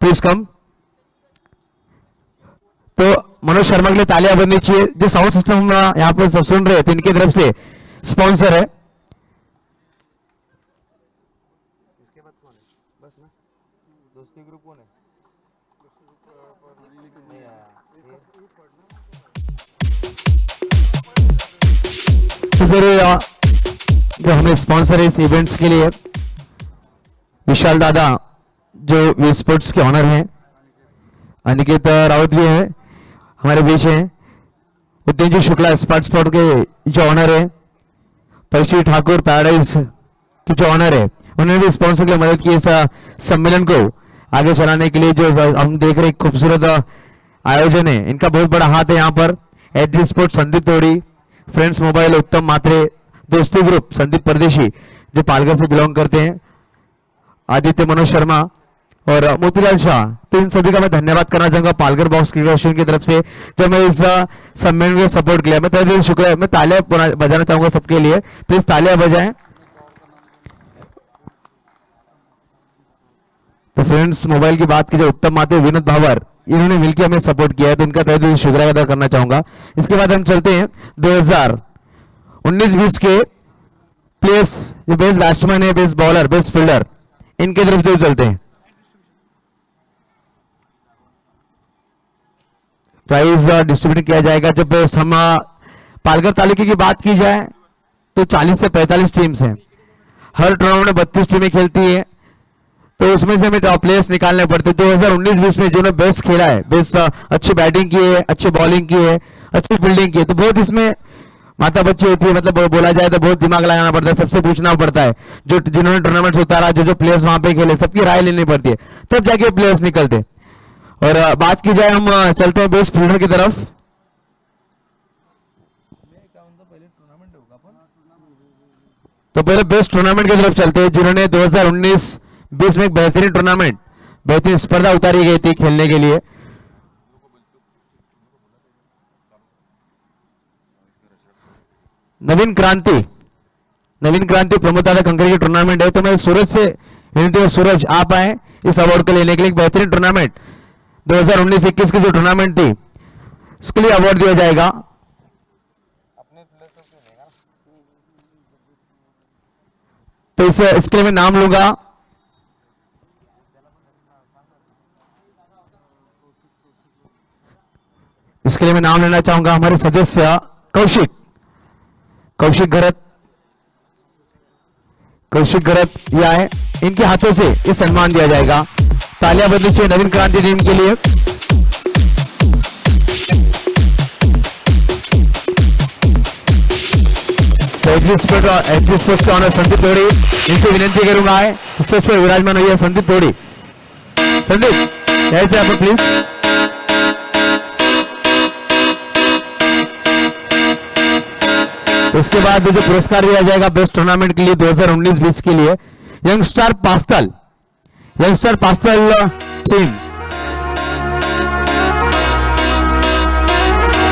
Please come. तो मनोज शर्मा के लिए तालियां बजनी चाहिए। जो साउंड सिस्टम हम यहाँ पर सुन रहे हैं तो इनकी तरफ से स्पॉन्सर है। इसके बाद कौन है? बस ना, दोस्ती ग्रुप कौन है? नहीं आया जो हमें स्पॉन्सर है इस इवेंट्स के लिए, विशाल दादा जो वी स्पोर्ट्स के ऑनर हैं, अनिकेत राउत भी है हमारे बीच हैं, उदयन जी शुक्ला स्पोर्ट के जो ऑनर है, परिश्री ठाकुर पैराडाइज की जो ऑनर है, उन्होंने भी स्पॉन्सर के लिए मदद की इस सम्मेलन को आगे चलाने के लिए। जो हम देख रहे खूबसूरत आयोजन है, इनका बहुत बड़ा हाथ है यहाँ पर। एच स्पोर्ट संदीप तोड़ी, फ्रेंड्स मोबाइल उत्तम मात्रे, दोस्ती ग्रुप संदीप परदेशी जो पालघर से बिलोंग करते हैं, आदित्य मनोज शर्मा और मोतीलाल शाह, तो इन सभी का मैं धन्यवाद करना चाहूंगा पालघर बॉक्स क्रिकेट एसोसिएशन की तरफ से जो मैं इस सम्मेलन को सपोर्ट किया। मैं तहे दिल से शुक्रिया, मैं तालियां बजाना चाहूंगा सबके लिए, प्लीज तालियां बजाएं। तो फ्रेंड्स मोबाइल की बात की जो उत्तम माते विनोद भावर, इन्होंने मिलकर हमें सपोर्ट किया है, तो इनका तहे दिल से शुक्रिया अदा करना चाहूंगा। इसके बाद हम चलते हैं 2019-20 के प्लेयर्स, जो बेस्ट बैट्समैन है, बेस्ट बॉलर, बेस्ट फील्डर, इनके तरफ से चलते हैं। प्राइज डिस्ट्रीब्यूट किया जाएगा। जब बेस्ट हम पालघर तालुके की बात की जाए तो 40 से 45 टीम्स हैं। हर टूर्नामेंट में 32 टीमें खेलती है, तो उसमें से हमें टॉप प्लेयर्स निकालने पड़ते। 2019-20 में जिन्होंने बेस्ट खेला है, बेस्ट अच्छी बैटिंग की है, अच्छी बॉलिंग की है, अच्छी फील्डिंग की है, तो बहुत इसमें माता बच्ची होती है, मतलब बोला जाए तो बहुत दिमाग लगाना पड़ता है, सबसे पूछना पड़ता है, जो जिन्होंने टूर्नामेंट उतारा, जो प्लेयर्स वहां पे खेले, सबकी राय लेनी पड़ती है, तब जाके प्लेयर्स निकलते। और बात की जाए, हम चलते हैं बेस्ट फील्डर की तरफ। तो पहले बेस्ट टूर्नामेंट की तरफ चलते हैं, जिन्होंने 2019-20 में एक बेहतरीन टूर्नामेंट, बेहतरीन स्पर्धा उतारी गई थी खेलने के लिए। नवीन क्रांति प्रमोद कंकरी की टूर्नामेंट है, तो मैं सूरज से विनती हूं, सूरज आप आए इस अवार्ड को लेने के लिए। एक बेहतरीन टूर्नामेंट 2019-21 की जो टूर्नामेंट थी, उसके लिए अवार्ड दिया जाएगा। तो इसके लिए मैं नाम लूंगा। इसके लिए मैं नाम लेना चाहूंगा हमारे सदस्य कौशिक गरत ये आए, इनके हाथों से ये सम्मान दिया जाएगा। तालियां बजनी चाहिए नवीन क्रांति टीम के लिए। स्पोर्ट्स के ऑनर संदीप तोड़ी, इनसे विनती करूंगा आए स्टेज पर विराजमान हुई है संदीप तोड़ी। संदीप यहीं से आप प्लीज। इसके बाद जो पुरस्कार दिया जाएगा बेस्ट टूर्नामेंट के लिए 2019-20 के लिए, यंगस्टर पास्तल टीम,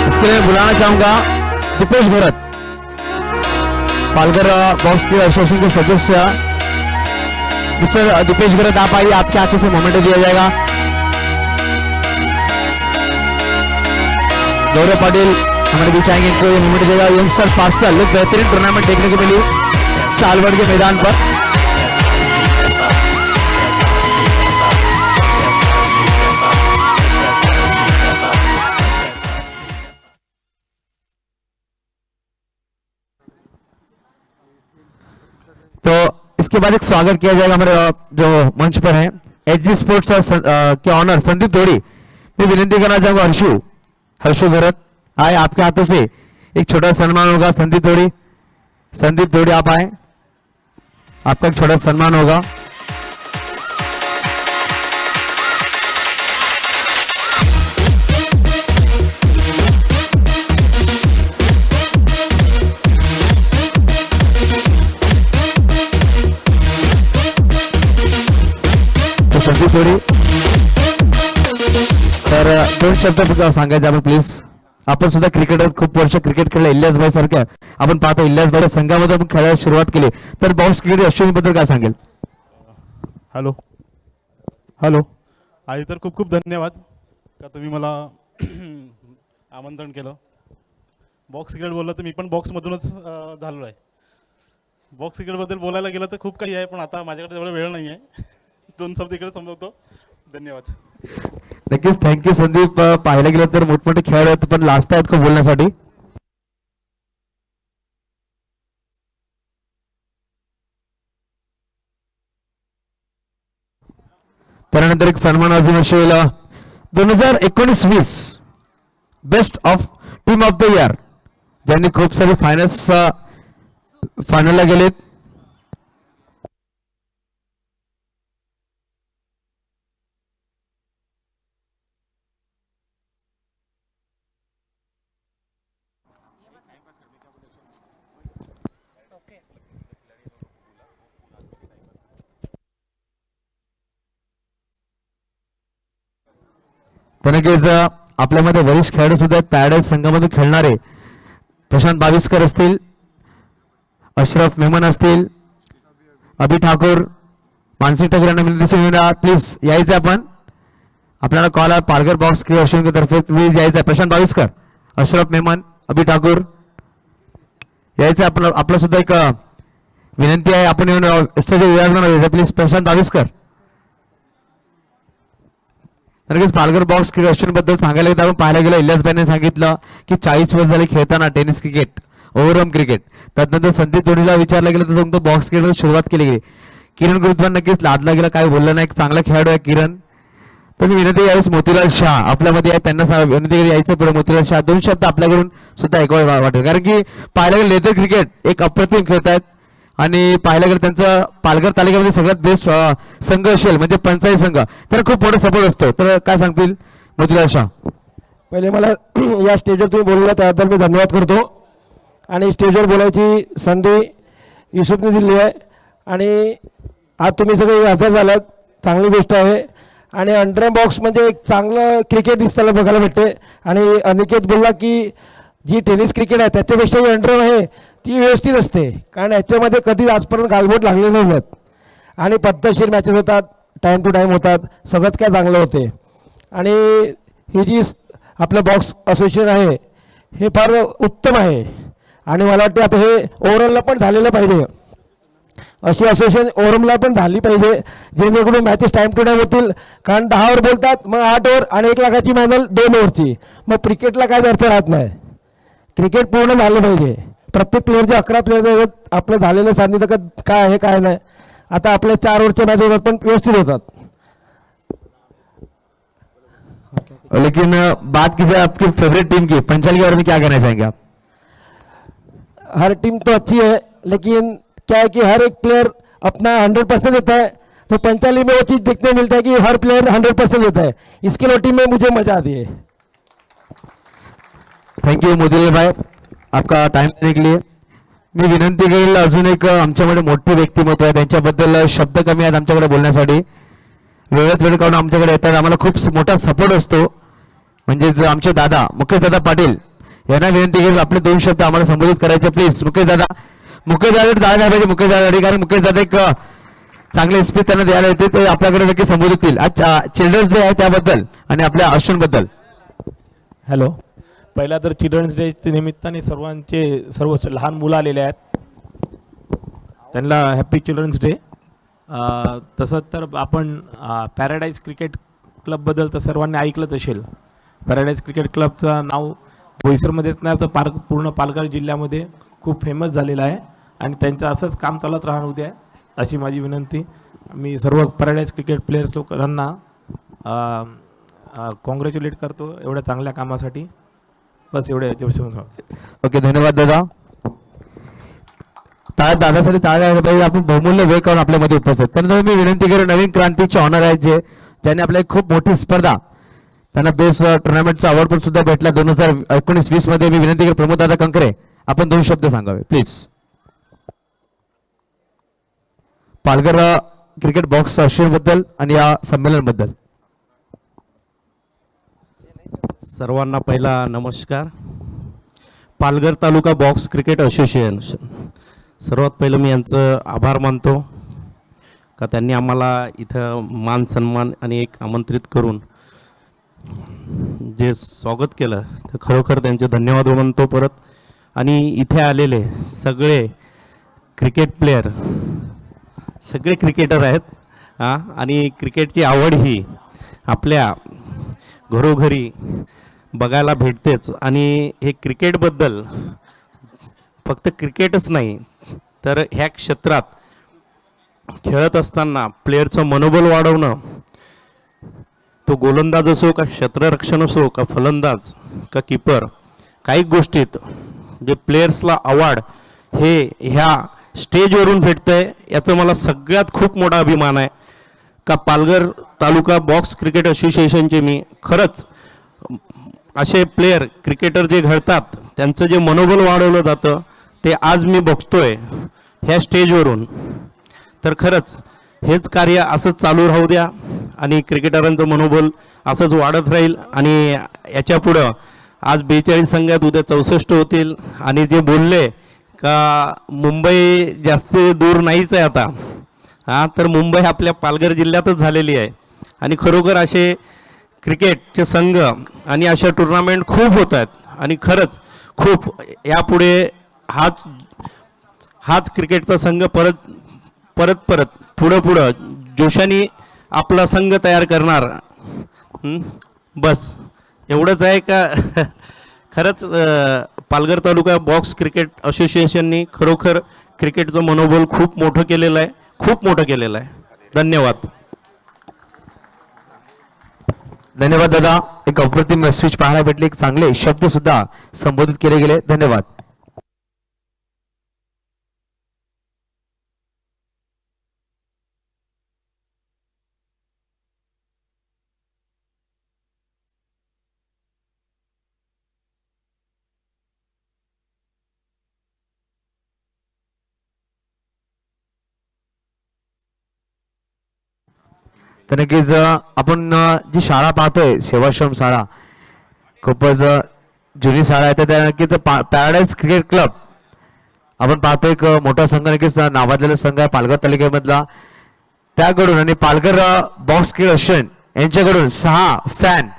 इसके लिए बुलाना चाहूंगा दीपेश भरत, पालघर बॉक्स के एसोसिएशन के सदस्य मिस्टर दीपेश भरत, आप आइए, आपके हाथ से मोमेंट दिया जाएगा। गौरव पाटिल हमारे बीच आएंगे, इनको ये मोमेंट देगा। यंगस्टर पास्टल, एक बेहतरीन टूर्नामेंट देखने को मिली सालवर्ड के मैदान पर। तो इसके बाद एक स्वागत किया जाएगा हमारे जो मंच पर है एचजी स्पोर्ट्स के ऑनर संदीप तोड़ी। मैं विनती करना चाहूंगा हर्षु भरत आए, आपके हाथों से एक छोटा सम्मान होगा। संदीप तोड़ी आप आए, आपका एक छोटा सम्मान होगा। तो संदीप तोड़ी तर 2 शब्द सांगायचे आपण प्लीज। आपण सुद्धा क्रिकेटर खूप वर्ष क्रिकेट खेळलं, इलियास भाई सारख्या आपण पाहतो इलियास भाईच्या संघामध्ये आपण खेळायला सुरुवात केली, तर बॉक्स क्रिकेट एसोसिएशन बद्दल काय सांगेल? हॅलो आधी तर खूप खूप धन्यवाद का तुम्ही मला आमंत्रण केलं. बॉक्स क्रिकेट बोललं तर मी पण बॉक्समधूनच झालो आहे. बॉक्स क्रिकेटबद्दल बोलायला गेलं तर खूप काही आहे, पण आता माझ्याकडे तेवढा वेळ नाही आहे. 2 शब्द इकडे संपवतो. धन्यवाद. नक्कीच थँक्यू संदीप. पाहायला गेलं तर मोठमोठे खेळाडू आहेत पण लास्ट आहेत खूप बोलण्यासाठी. त्यानंतर एक सन्मान अजून असेल 2019-20 best of team of the year, ज्यांनी खूप सारे फायनलला गेलेत. नक्कीच आपल्यामध्ये वरिष्ठ खेळाडू सुद्धा आहेत. पॅराडाईज संघामध्ये खेळणारे प्रशांत बाविस्कर असतील, अशरफ मेमन असतील, अभि ठाकूर, मानसिक ठाकूर यांना विनंती, प्लीज यायचं आपण. आपल्याला कॉल आहे पालघर बॉक्स क्रिएशन तर्फे, प्लीज यायचं आहे. प्रशांत बाविस्कर, अशरफ मेमन, अभि ठाकूर यायचं. आपलं सुद्धा एक विनंती आहे, आपण येऊन स्टेजवर प्लीज. प्रशांत बाविस्कर. नक्कीच पालघर बॉक्स क्रिकेट बद्दल सांगायला गेलं आपण पाहायला गेलं इलियासभाईने सांगितलं की 40 वर्ष झाले खेळताना टेनिस क्रिकेट, ओव्हरआर्म क्रिकेट. त्यानंतर संदीप जोडीला विचारलं गेलं तर तो बॉक्स क्रिकेट सुरुवात केली गेली. किरण गुरुत्वान नक्कीच लादला गेला, काय बोललं नाही. चांगला खेळाडू आहे किरण. तर मी विनंती यावेळेस मोतीलाल शाह आपल्यामध्ये आहे, त्यांना विनंती यायचं पुढे. मोतीलाल शाह 2 शब्द आपल्याकडून सुद्धा ऐकावे वाटेल, कारण की पाहायला गेलं लेदर क्रिकेट एक अप्रतिम खेळत आहेत आणि पाहायला गेलं त्यांचं पालघर तालुक्यामध्ये सगळ्यात बेस्ट संघ असेल म्हणजे पंचायत संघ, तर खूप मोठा सपोर्ट असतो. तर काय सांगतील मोतीलाल शाह? पहिले मला या स्टेजवर तुम्ही बोलला त्याबद्दल मी धन्यवाद करतो. आणि स्टेजवर बोलायची संधी युसुफने दिली आहे आणि आज तुम्ही सगळे हजर झालात, चांगली गोष्ट आहे. आणि अंडर बॉक्स म्हणजे एक चांगलं क्रिकेट दिसताना बघायला भेटते. आणि अनिकेत बोलला की जी टेनिस क्रिकेट आहे त्याच्यापेक्षा जी अंडर आहे ती व्यवस्थित असते, कारण याच्यामध्ये कधी आजपर्यंत गालबोट लागले नाही आहेत आणि पद्धतशीर मॅचेस होतात, टाईम टू टाईम होतात, सगळंच काय चांगलं होते. आणि ही जी आपलं बॉक्स असोसिएशन आहे हे फार उत्तम आहे आणि मला वाटते आता हे ओव्हरऑलला पण झालेलं पाहिजे. अशी असोसिएशन ओव्हरऑलला पण झाली पाहिजे जेणेकरून मॅचेस टाईम टू टाईम होतील. कारण 10 ओव्हर बोलतात, मग 8 ओव्हर आणि 1 लाखाची फायनल 2 ओव्हरची, मग क्रिकेटला काय अर्थ राहत नाही. क्रिकेट पूर्ण झालं पाहिजे. प्रत्येक प्लेअरचे 11 प्लेयर आहेत. आपलं झालेलं सांगितलं काय आहे काय नाही. आता आपल्या 4 ओव्हरच्या मॅच होतात पण व्यवस्थित होतात. लेकिन बात कीजिए आपकी फेवरेट टीम की, पंचाल के बारे में क्या कहना चाहेंगे आप? हर टीम तो अच्छी है लेकिन क्या है कि हर एक प्लेयर अपना 100% देता है, तो पंचाली में वो चीज़ देखने मिलता है कि हर प्लेयर 100% देता है. इसके लिए टीम में मुझे मजा आती है. थँक्यू मोदीलाल भाई आपका टाइम देने के लिए. मी विनंती करेल अजून एक आमच्याकडे मोठी व्यक्तिमत्व आहे, त्यांच्याबद्दल शब्द कमी आहेत आमच्याकडे बोलण्यासाठी. वेळेत वेळ काढून आमच्याकडे येतात, आम्हाला खूप मोठा सपोर्ट असतो. म्हणजेच आमचे दादा मुकेश दादा पाटील यांना विनंती करेल आपले 2 शब्द आम्हाला संबोधित करायचे प्लीज. मुकेश दादा जायला पाहिजे. मुकेश दादा कारण मुकेश दादा एक चांगले स्पीच त्यांना द्यायला येते, ते आपल्याकडे नक्की संबोधित होतील. आज चिल्ड्रन्स डे आहे त्याबद्दल आणि आपल्या अश्विनबद्दल. हॅलो, पहिला तर चिल्ड्रन्स डेच्या निमित्ताने सर्व लहान मुलं आलेले आहेत, त्यांना हॅपी चिल्ड्रन्स डे. तसं तर आपण पॅराडाईज क्रिकेट क्लबबद्दल तर सर्वांनी ऐकलंच असेल. पॅराडाईज क्रिकेट क्लबचं नाव बोईसरमध्येच नाही तर पूर्ण पालघर जिल्ह्यामध्ये खूप फेमस झालेलं आहे आणि त्यांचं असंच काम चालत राहणार उद्या अशी माझी विनंती. मी सर्व पॅराडाईज क्रिकेट प्लेयर्स लोकांना कॉंग्रॅच्युलेट करतो एवढ्या चांगल्या कामासाठी. बस एवढे. ओके, धन्यवाद दादा. दादासाठी टाळ्या पाहिजे. आपण बहुमूल्य वेळ काढून आपल्यामध्ये उपस्थित. त्यानंतर मी विनंती करेन नवीन क्रांतीचे ऑनर आहेत जे ज्यांनी आपल्या खूप मोठी स्पर्धा त्यांना बेस्ट टुर्नामेंटचा अवॉर्ड पण सुद्धा भेटला 2019-20 मध्ये. मी विनंती करेन प्रमोद दादा कंकरे आपण 2 शब्द सांगावे प्लीज. पालघर क्रिकेट बॉक्स बद्दल आणि या संमेलन बद्दल. सर्वांना पहिला नमस्कार. पालघर तालुका बॉक्स क्रिकेट असोसिएशन सर्वात पहिलं मी यांचं आभार मानतो. का त्यांनी आम्हाला इथं मान सन्मान आणि एक आमंत्रित करून जे स्वागत केलं, तर खरोखर त्यांचे धन्यवाद म्हणतो परत. आणि इथे आलेले सगळे क्रिकेट प्लेयर, सगळे क्रिकेटर आहेत हां. आणि क्रिकेटची आवड ही आपल्या घरोघरी बघायला भेटतेच. आणि हे क्रिकेटबद्दल फक्त क्रिकेटच नाही, तर ह्या क्षेत्रात खेळत असताना प्लेयरचं मनोबल वाढवणं, तो गोलंदाज असो का क्षेत्ररक्षण असो का फलंदाज का कीपर, काही गोष्टीत जे प्लेयर्सला अवॉर्ड हे ह्या स्टेजवरून भेटतं आहे, याचं मला सगळ्यात खूप मोठा अभिमान आहे. का पालघर तालुका बॉक्स क्रिकेट असोसिएशनचे मी खरंच असे प्लेयर क्रिकेटर जे घडतात त्यांचं जे मनोबल वाढवलं जातं ते आज मी बघतोय ह्या स्टेजवरून. तर खरंच हेच कार्य असंच चालू राहू द्या आणि क्रिकेटरांचं मनोबल असंच वाढत राहील. आणि याच्या पुढं आज 42 संघात उद्या 64 होतील. आणि जे बोलले का मुंबई जास्त दूर नाहीच आहे आता, हां, तर मुंबई आपल्या पालघर जिल्ह्यातच झालेली आहे. आणि खरोखर असे क्रिकेटचे संघ आणि अशा टुर्नामेंट खूप होत आहेत. आणि खरंच खूप यापुढे हाच क्रिकेटचा संघ परत पुढं जोशाने आपला संघ तयार करणार. बस एवढंच आहे का खरंच पालघर तालुका बॉक्स क्रिकेट असोसिएशननी खरोखर क्रिकेटचं मनोबल खूप मोठं केलेलं आहे. धन्यवाद. धन्यवाद दादा. एक अप्रतिम स्पीच पाहायला भेटले, एक चांगले शब्द सुद्धा संबोधित केले गेले. धन्यवाद. तर नक्कीच आपण जी शाळा पाहतोय सेवाश्रम शाळा, खूपच जुनी शाळा आहे. तर त्या नक्कीच पॅराडाईज क्रिकेट क्लब आपण पाहतोय, एक मोठा संघ नक्कीच नावाजलेला संघ आहे पालघर तालुक्यामधला. त्याकडून आणि पालघर बॉक्स क्रिकेट असोसिएशन यांच्याकडून 6 फॅन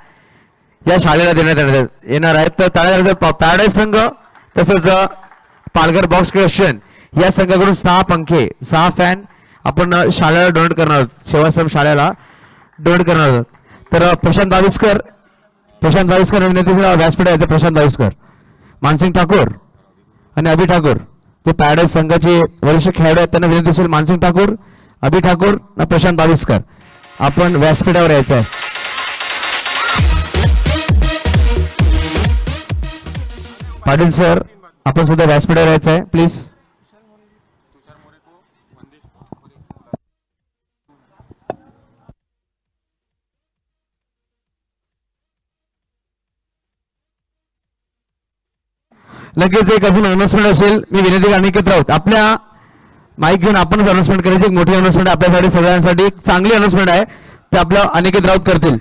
या शाळेला देण्यात येणार आहेत. तर त्यानंतर पॅराडाईज संघ तसंच पालघर बॉक्स क्रिकेट असोसिएशन या संघाकडून 6 पंखे 6 फॅन आपण शाळेला डोनेट करणार आहोत, सेवाश्रम शाळेला डोनेट करणार आहोत. तर प्रशांत दाविस्कर विनंती व्यासपीठ आहे. प्रशांत दाविस्कर, मानसिंग ठाकूर आणि अभि ठाकूर जे पॅराडाईज संघाचे वरिष्ठ खेळाडू आहेत त्यांना विनंती असेल, मानसिंग ठाकूर, अभि ठाकूर आणि प्रशांत दाविस्कर आपण व्यासपीठावर यायचं आहे. पाटील सर आपण सुद्धा व्यासपीठावर यायचं आहे प्लीज. लगेच एक अजून अनाउन्समेंट असेल, मी विनंती अनिकेत राऊत आपल्या माईक घेऊन आपणच अनाउन्समेंट करायची. एक मोठी अनाउन्समेंट आपल्यासाठी सगळ्यांसाठी, एक चांगली अनाउन्समेंट आहे ते आपलं अनिकेत राऊत करतील.